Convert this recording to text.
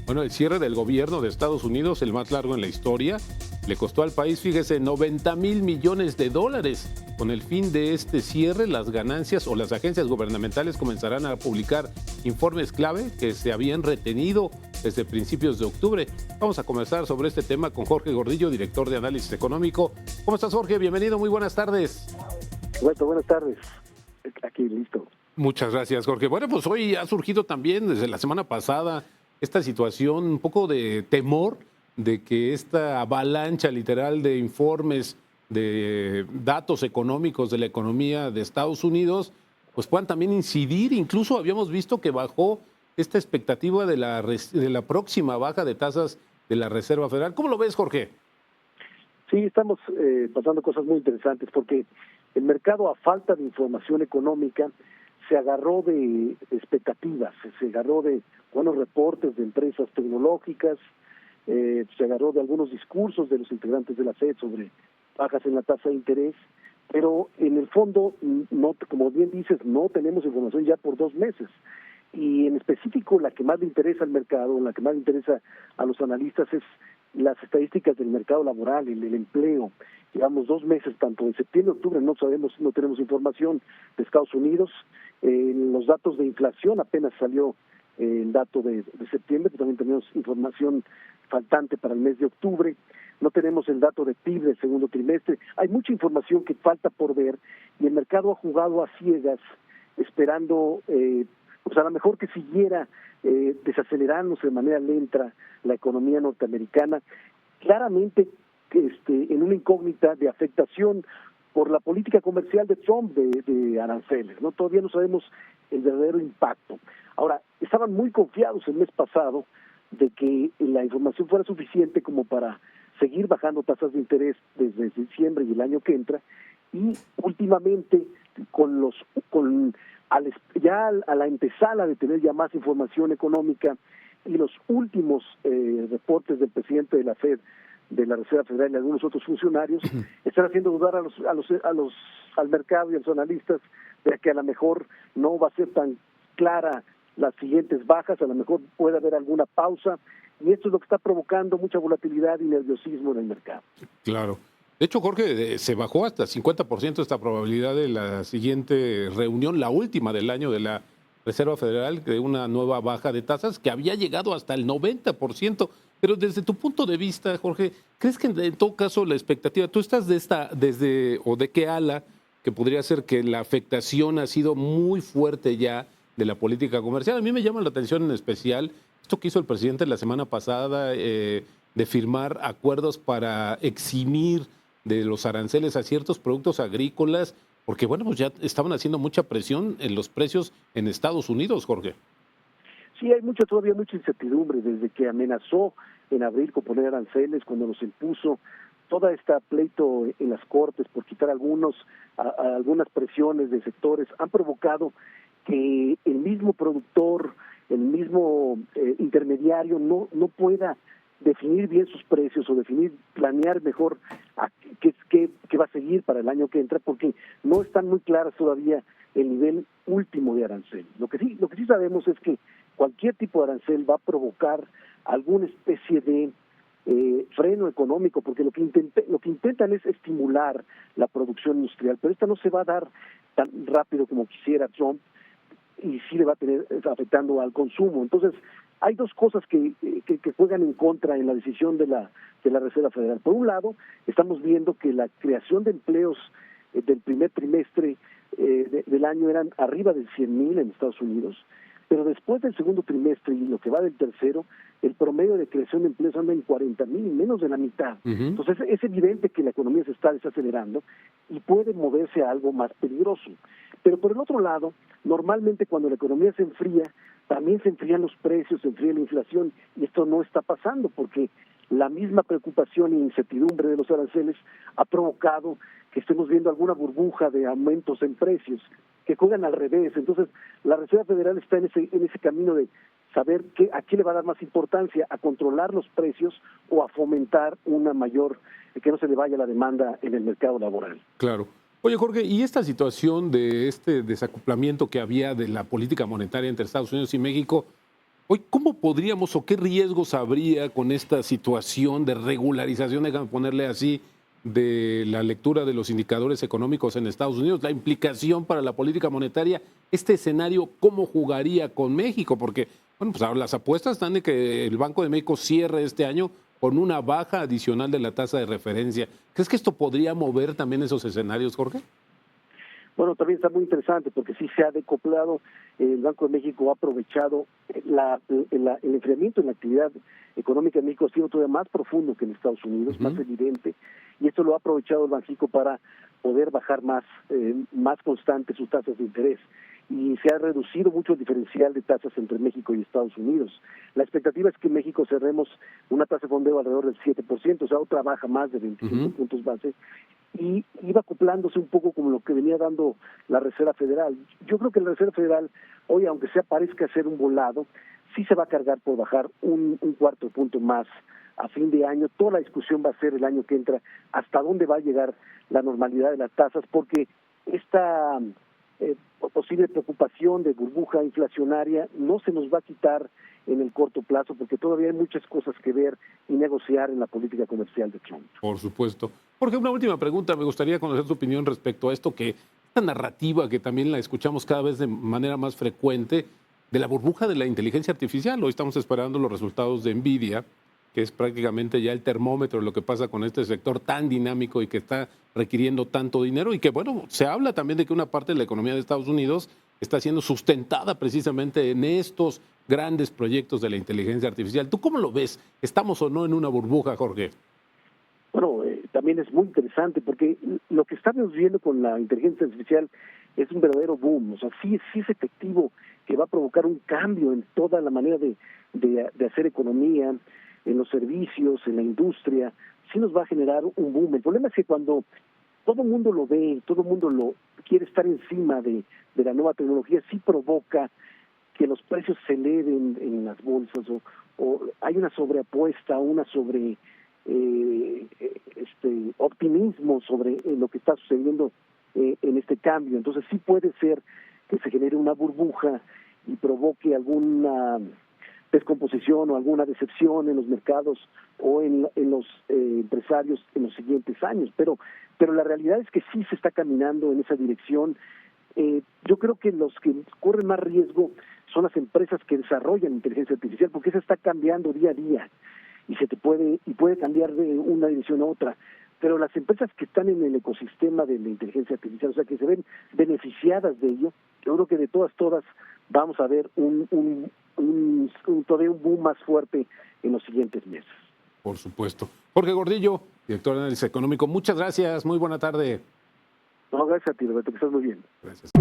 Bueno, el cierre del gobierno de Estados Unidos, el más largo en la historia, le costó al país, fíjese, 90,000 millones de dólares. Con el fin de este cierre, las ganancias o las agencias gubernamentales comenzarán a publicar informes clave que se habían retenido desde principios de octubre. Vamos a conversar sobre este tema con Jorge Gordillo, director de Análisis Económico. ¿Cómo estás, Jorge? Bienvenido, muy buenas tardes. Bueno, buenas tardes. Aquí, listo. Muchas gracias, Jorge. Bueno, pues hoy ha surgido también desde la semana pasada esta situación, un poco de temor de que esta avalancha literal de informes, de datos económicos de la economía de Estados Unidos, pues puedan también incidir. Incluso habíamos visto que bajó esta expectativa de la próxima baja de tasas de la Reserva Federal. ¿Cómo lo ves, Jorge? Sí, estamos pasando cosas muy interesantes porque el mercado, a falta de información económica, se agarró de expectativas, se agarró de buenos reportes de empresas tecnológicas, se agarró de algunos discursos de los integrantes de la FED sobre bajas en la tasa de interés, pero en el fondo, no, como bien dices, no tenemos información ya por 2 meses. Y en específico, la que más le interesa al mercado, la que más le interesa a los analistas es las estadísticas del mercado laboral, el empleo. Llevamos 2 meses, tanto en septiembre y octubre, no tenemos información de Estados Unidos. Los datos de inflación apenas salió el dato de septiembre, pero también tenemos información faltante para el mes de octubre. No tenemos el dato de PIB del segundo trimestre. Hay mucha información que falta por ver y el mercado ha jugado a ciegas esperando, pues a lo mejor que siguiera desacelerándose de manera lenta la economía norteamericana, claramente en una incógnita de afectación por la política comercial de Trump de aranceles, ¿no? Todavía no sabemos el verdadero impacto. Ahora, estaban muy confiados el mes pasado de que la información fuera suficiente como para seguir bajando tasas de interés desde diciembre y el año que entra, y últimamente ya a la antesala de tener ya más información económica y los últimos reportes del presidente de la FED, de la Reserva Federal y algunos otros funcionarios, están haciendo dudar al mercado y a los analistas de que a lo mejor no va a ser tan clara las siguientes bajas, a lo mejor puede haber alguna pausa, y esto es lo que está provocando mucha volatilidad y nerviosismo en el mercado. Claro. De hecho, Jorge, se bajó hasta 50% esta probabilidad de la siguiente reunión, la última del año de la Reserva Federal, de una nueva baja de tasas que había llegado hasta el 90%. Pero desde tu punto de vista, Jorge, ¿crees que en todo caso la expectativa, tú estás de qué ala, que podría ser que la afectación ha sido muy fuerte ya de la política comercial? A mí me llama la atención en especial esto que hizo el presidente la semana pasada, de firmar acuerdos para eximir de los aranceles a ciertos productos agrícolas, porque bueno, pues ya estaban haciendo mucha presión en los precios en Estados Unidos, Jorge. Sí, hay todavía mucha incertidumbre desde que amenazó en abril con poner aranceles, cuando los impuso. Toda esta pleito en las cortes por quitar algunas presiones de sectores han provocado que el mismo productor, el mismo intermediario no pueda definir bien sus precios o planear mejor qué va a seguir para el año que entra, porque no están muy claras todavía el nivel último de arancel. Lo que sí sabemos es que cualquier tipo de arancel va a provocar alguna especie de freno económico, porque lo que intentan es estimular la producción industrial, pero esta no se va a dar tan rápido como quisiera Trump, y sí le va a tener afectando al consumo. Entonces, hay dos cosas que juegan en contra en la decisión de la Reserva Federal. Por un lado, estamos viendo que la creación de empleos del primer trimestre del año eran arriba de 100,000 en Estados Unidos, pero después del segundo trimestre y lo que va del tercero, el promedio de creación de empleos anda en 40,000, menos de la mitad. Entonces es evidente que la economía se está desacelerando y puede moverse a algo más peligroso. Pero por el otro lado, normalmente cuando la economía se enfría, también se enfrían los precios, se enfría la inflación, y esto no está pasando porque la misma preocupación e incertidumbre de los aranceles ha provocado que estemos viendo alguna burbuja de aumentos en precios que juegan al revés. Entonces, la Reserva Federal está en ese camino de saber a qué le va a dar más importancia, a controlar los precios o a fomentar una mayor, que no se le vaya la demanda en el mercado laboral. Claro. Oye, Jorge, ¿y esta situación de este desacoplamiento que había de la política monetaria entre Estados Unidos y México, Hoy, ¿cómo podríamos o qué riesgos habría con esta situación de regularización, déjame ponerle así, de la lectura de los indicadores económicos en Estados Unidos, la implicación para la política monetaria? Este escenario, ¿cómo jugaría con México? Porque, bueno, pues ahora las apuestas están de que el Banco de México cierre este año con una baja adicional de la tasa de referencia. ¿Crees que esto podría mover también esos escenarios, Jorge? Bueno, también está muy interesante porque sí se ha decoplado, el Banco de México ha aprovechado el enfriamiento en la actividad económica en México ha sido todavía más profundo que en Estados Unidos, más evidente, y esto lo ha aprovechado el Banxico para poder bajar más constante sus tasas de interés. Y se ha reducido mucho el diferencial de tasas entre México y Estados Unidos. La expectativa es que en México cerremos una tasa de fondeo alrededor del 7%, o sea, otra baja más de 25 puntos base, y iba acoplándose un poco como lo que venía dando la Reserva Federal. Yo creo que la Reserva Federal, hoy, aunque sea parezca ser un volado, sí se va a cargar por bajar un cuarto de punto más a fin de año. Toda la discusión va a ser el año que entra, hasta dónde va a llegar la normalidad de las tasas, porque esta posible preocupación de burbuja inflacionaria no se nos va a quitar en el corto plazo, porque todavía hay muchas cosas que ver y negociar en la política comercial de Trump. Por supuesto. Jorge, una última pregunta. Me gustaría conocer tu opinión respecto a esto, que esta narrativa que también la escuchamos cada vez de manera más frecuente de la burbuja de la inteligencia artificial. Hoy estamos esperando los resultados de NVIDIA, que es prácticamente ya el termómetro de lo que pasa con este sector tan dinámico y que está requiriendo tanto dinero, y que, bueno, se habla también de que una parte de la economía de Estados Unidos está siendo sustentada precisamente en estos grandes proyectos de la inteligencia artificial. ¿Tú cómo lo ves? ¿Estamos o no en una burbuja, Jorge? Bueno, también es muy interesante porque lo que estamos viendo con la inteligencia artificial es un verdadero boom. O sea, sí es efectivo, que va a provocar un cambio en toda la manera de hacer economía, en los servicios, en la industria. Sí nos va a generar un boom. El problema es que cuando todo el mundo lo ve, todo el mundo lo quiere estar encima de la nueva tecnología, sí provoca que los precios se eleven en las bolsas, o hay una sobreapuesta, una sobre optimismo sobre lo que está sucediendo en este cambio. Entonces sí puede ser que se genere una burbuja y provoque alguna descomposición o alguna decepción en los mercados o en los empresarios en los siguientes años, pero la realidad es que sí se está caminando en esa dirección. Yo creo que los que corren más riesgo son las empresas que desarrollan inteligencia artificial, porque esa está cambiando día a día y puede cambiar de una dirección a otra. Pero las empresas que están en el ecosistema de la inteligencia artificial, o sea, que se ven beneficiadas de ello, yo creo que de todas vamos a ver todavía un boom más fuerte en los siguientes meses. Por supuesto. Jorge Gordillo, director de Análisis Económico, muchas gracias, muy buena tarde. No, gracias a ti, Roberto, que estás muy bien. Gracias.